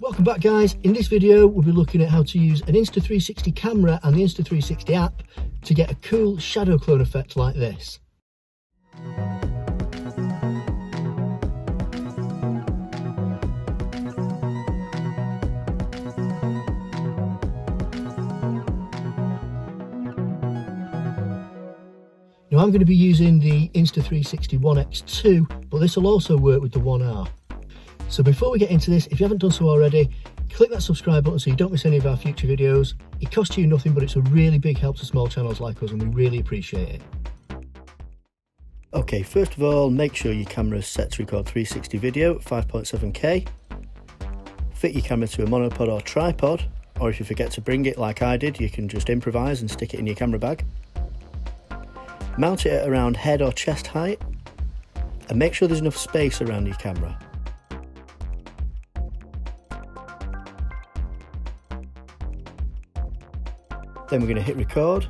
Welcome back guys. In this video we'll be looking at how to use an Insta360 camera and the Insta360 app to get a cool shadow clone effect like this. Now I'm going to be using the Insta360 One X2, but this will also work with the One R. So before we get into this, if you haven't done so already, click that subscribe button so you don't miss any of our future videos. It costs you nothing, but it's a really big help to small channels like us and we really appreciate it. Okay, first of all, make sure your camera is set to record 360 video at 5.7K. Fit your camera to a monopod or tripod, or if you forget to bring it like I did, you can just improvise and stick it in your camera bag. Mount it at around head or chest height, and make sure there's enough space around your camera. Then we're going to hit record.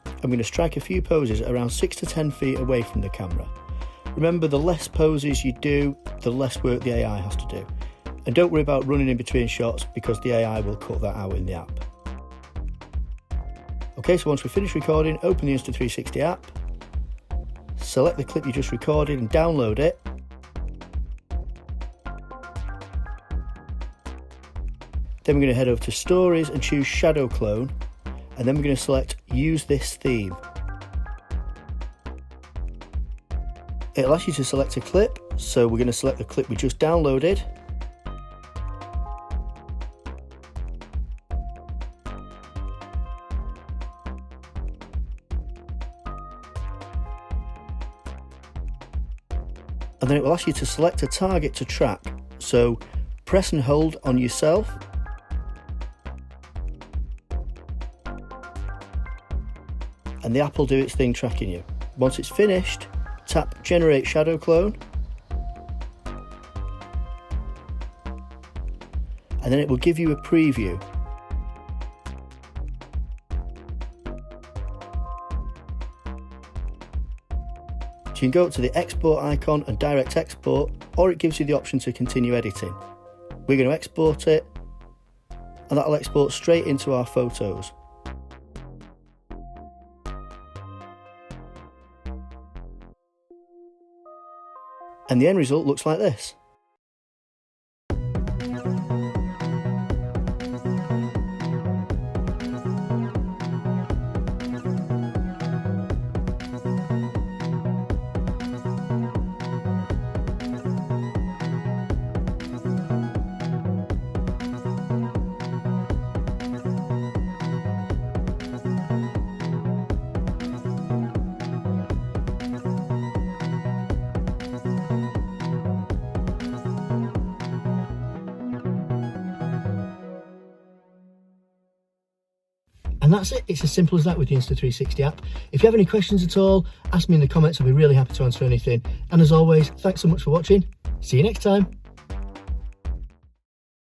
I'm going to strike a few poses around 6 to 10 feet away from the camera. Remember, the less poses you do, the less work the AI has to do. And don't worry about running in between shots because the AI will cut that out in the app. Okay, so once we finish recording, open the Insta360 app, select the clip you just recorded and download it. Then we're going to head over to Stories and choose Shadow Clone. And then we're going to select Use This Theme. It'll ask you to select a clip, so we're going to select the clip we just downloaded. And then it will ask you to select a target to track, so press and hold on yourself. And the app will do its thing tracking you. Once it's finished, tap Generate Shadow Clone. And then it will give you a preview. So you can go up to the export icon and direct export, or it gives you the option to continue editing. We're going to export it, and that'll export straight into our photos. And the end result looks like this. And that's it. It's as simple as that with the Insta360 app. If you have any questions at all, ask me in the comments. I'll be really happy to answer anything. And as always, thanks so much for watching. See you next time.